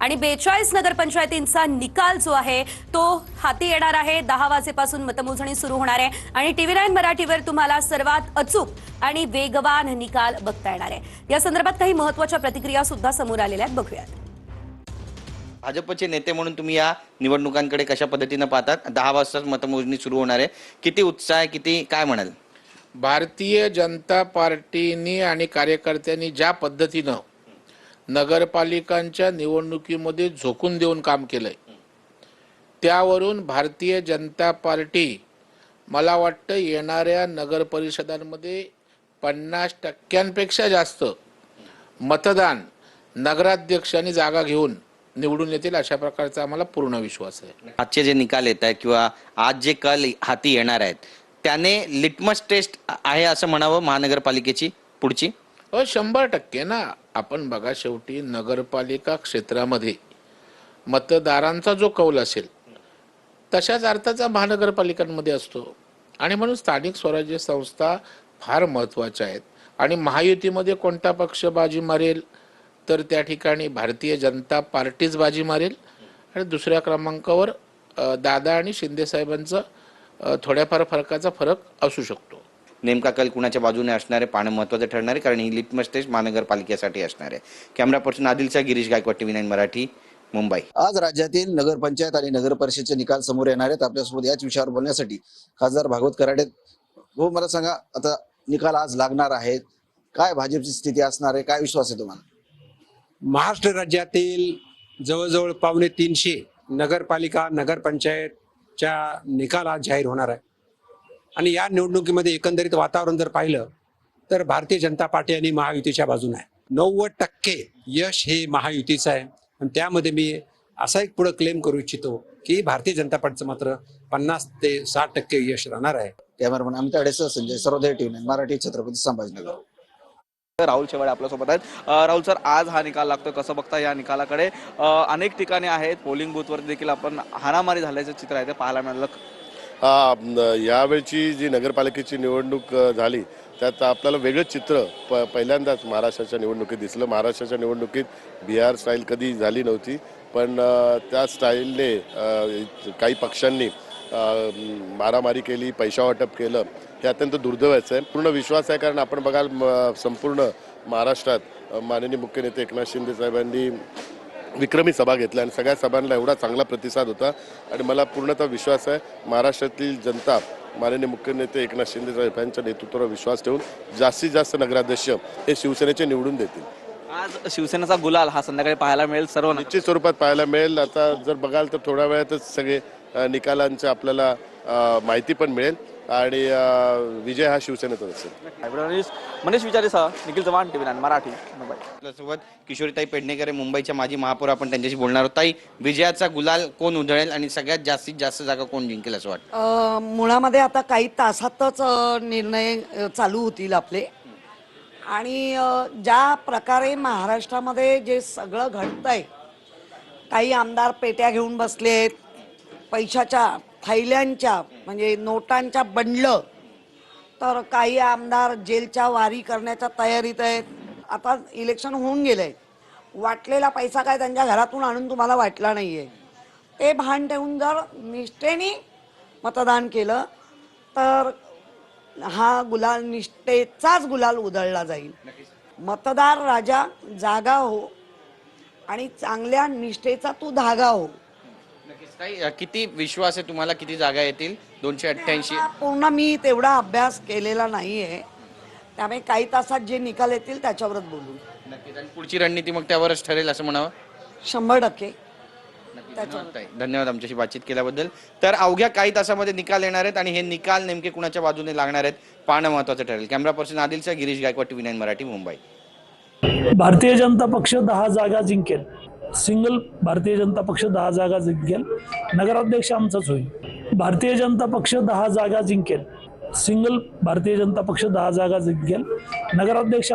आणि 42 नगरपंचायतींचा निकाल जो आहे तो हाती येणार आहे। 10 वाजेपासून मतमोजणी सुरू होणार आहे आणि TV9 मराठीवर तुम्हाला सर्वात अचूक आणि वेगवान निकाल बघता येणार आहे। या संदर्भात काही महत्त्वाच्या प्रतिक्रिया सुद्धा समोर आलेल्या आहेत, बघूयात। भाजपचे नेते म्हणून तुम्ही या निवडणुकांकडे कशा पद्धतीने पाहतात? 10 वाजता मतमोजणी सुरू होणार आहे, किती उत्साह आहे, किती काय म्हणाल? भारतीय जनता पार्टीने आणि कार्यकर्त्यांनी ज्या पद्धतीनं नगरपालिकांच्या निवडणुकीमध्ये झोकून देऊन काम केलंय, त्यावरून भारतीय जनता पार्टी मला वाटतं येणाऱ्या नगर परिषदांमध्ये 50% जास्त मतदान नगराध्यक्षांनी जागा घेऊन निवडून येतील अशा प्रकारचा आम्हाला पूर्ण विश्वास आहे। आजचे जे निकाल येत आहेत किंवा आज जे कल हाती येणार आहेत त्याने लिटमस टेस्ट आहे असं म्हणावं महानगरपालिकेची पुढची? 100% ना। आपण बघा, शेवटी नगरपालिका क्षेत्रामध्ये मतदारांचा जो कौल असेल तशाच अर्थाचा महानगरपालिकांमध्ये असतो आणि म्हणून स्थानिक स्वराज्य संस्था फार महत्त्वाच्या आहेत। आणि महायुतीमध्ये कोणता पक्ष बाजी मारेल तर त्या ठिकाणी भारतीय जनता पार्टीच बाजी मारेल आणि दुसऱ्या क्रमांकावर दादा आणि शिंदे साहेबांचा थोड्याफार फरकाचा फरक असू शकतो। नेमका कल कुणाच्या बाजूने असणार आहे पाहणं महत्त्वाचं ठरणार आहे, कारण ही लिटमस टेस्ट महानगरपालिकेसाठी असणार आहे। कॅमेरा पर्सन आदिलचा गिरीश गायकवाड, TV9 मराठी, मुंबई। आज राज्यातील नगरपंचायत आणि नगर परिषदेचे निकाल समोर येणार आहेत। आपल्यासोबत याच विषयावर बोलण्यासाठी खासदार भागवत कराड आहेत। हो, मला सांगा, आता निकाल आज लागणार आहेत, काय भाजपची स्थिती असणार आहे, काय विश्वास आहे तुम्हाला? महाराष्ट्र राज्यातील जवळजवळ 350 नगरपालिका नगरपंचायतच्या निकाल आज जाहीर होणार आहे आणि या निवडणुकीमध्ये एकंदरीत वातावरण जर पाहिलं तर भारतीय जनता पार्टी आणि महायुतीच्या बाजूने आहे। 90% यश हे महायुतीचं आहे आणि त्यामध्ये मी असा एक पुढे क्लेम करू इच्छितो की भारतीय जनता पार्टीचं मात्र 50 ते 60% यश राहणार आहे। कॅमेरामन अमित अडेसह संजय सर्वोदय, TV9 मराठी, छत्रपती संभाजीनगर। राहुल शेवाळे आपल्यासोबत आहेत। राहुल सर, आज हा निकाल लागतोय, कसं बघता या निकालाकडे? अनेक ठिकाणी आहेत पोलिंग बूथवर देखील आपण हाणामारी झाल्याचं चित्र आहे ते पाहायला मिळालं। यावेळची जी नगरपालिकेची निवडणूक झाली त्यात आपल्याला वेगळंच चित्र पहिल्यांदाच महाराष्ट्राच्या निवडणुकीत दिसलं। महाराष्ट्राच्या निवडणुकीत बिहार स्टाईल कधी झाली नव्हती, पण त्या स्टाईलने काही पक्षांनी मारामारी केली, पैसा वाटप केलं, हे अत्यंत दुर्दैवाचं आहे। पूर्ण विश्वास आहे, कारण आपण बघाल संपूर्ण महाराष्ट्रात माननीय मुख्य नेते एकनाथ शिंदे साहेबांनी विक्रमी सभा घेतल्या आणि सगळ्या सभांना एवढा चांगला प्रतिसाद होता आणि मला पूर्णतः विश्वास आहे महाराष्ट्रातील जनता माननीय मुख्य नेते एकनाथ शिंदे साहेब यांच्या नेतृत्वावर विश्वास ठेवून जास्तीत जास्त नगराध्यक्ष हे शिवसेनेचे निवडून देतील। आज शिवसेनेचा गुलाल हा संध्याकाळी पाहायला मिळेल, सर्व निश्चित स्वरूपात पाहायला मिळेल। आता जर बघाल तर थोड्या वेळातच सगळे निकालांचे आपल्याला माहिती पण मिळेल आणि विजय हा शिवसेनेचा असेल। मनीष विचारेसह निखिल चव्हाण, TV9 मराठी, मुंबई। आपल्यासोबत किशोरीताई पेडणेकर, मुंबईच्या माजी महापौर, आपण त्यांच्याशी बोलणार आहोत। ताई, विजयाचा गुलाल कोण उधळेल आणि सगळ्यात जास्तीत जास्त जागा कोण जिंकेल असं वाटतं? मुळामध्ये आता काही तासातच निर्णय चालू होतील आपले आणि ज्या प्रकारे महाराष्ट्रामध्ये जे सगळं घडतंय, काही आमदार पेट्या घेऊन बसलेत, पैशाच्या थैल्यांच्या म्हणजे नोटांच्या बंडलं, तर काही आमदार जेलच्या वारी करण्याच्या तयारीत आहेत। आता इलेक्शन होऊन गेलंय, वाटलेला पैसा काय त्यांच्या घरातून आणून तुम्हाला वाटला नाहीये। ते भान ठेवून जर निष्ठेने मतदान केलं तर हा गुलाल निष्ठेचाच गुलाल उधळला जाईल। मतदार राजा जागा हो आणि चांगल्या निष्ठेचा तू धागा हो। किती विश्वास आहे तुम्हाला, किती जागा येतील? 288 पूर्ण मी तेवढा अभ्यास केलेला नाहीये, त्यामुळे काही तासात जे निकाल येतील त्याच्यावरच बोलू। नक्कीच, आणि पुढची रणनीती मग त्यावरच ठरेल असं म्हणावं? 100%। धन्यवाद आमच्याशी बातचीत केल्याबद्दल। तर अवघ्या काही तासामध्ये निकाल येणार आहेत आणि हे निकाल नेमके कुणाच्या बाजूने लागणार आहेत पाहणं महत्त्वाचं ठरेल। कॅमेरा पर्सन आदिलचा गिरीश गायकवाड, TV9 मराठी, मुंबई। भारतीय जनता पक्ष 10 जागा जिंकेल, सिंगल भारतीय जनता पक्ष 10 जागा जिंकेल, नगराध्यक्ष आमचाच होईल। भारतीय जनता पक्ष 10 जागा जिंकेल, सिंगल भारतीय जनता पक्ष 10 जागा जिंकेल, नगराध्यक्ष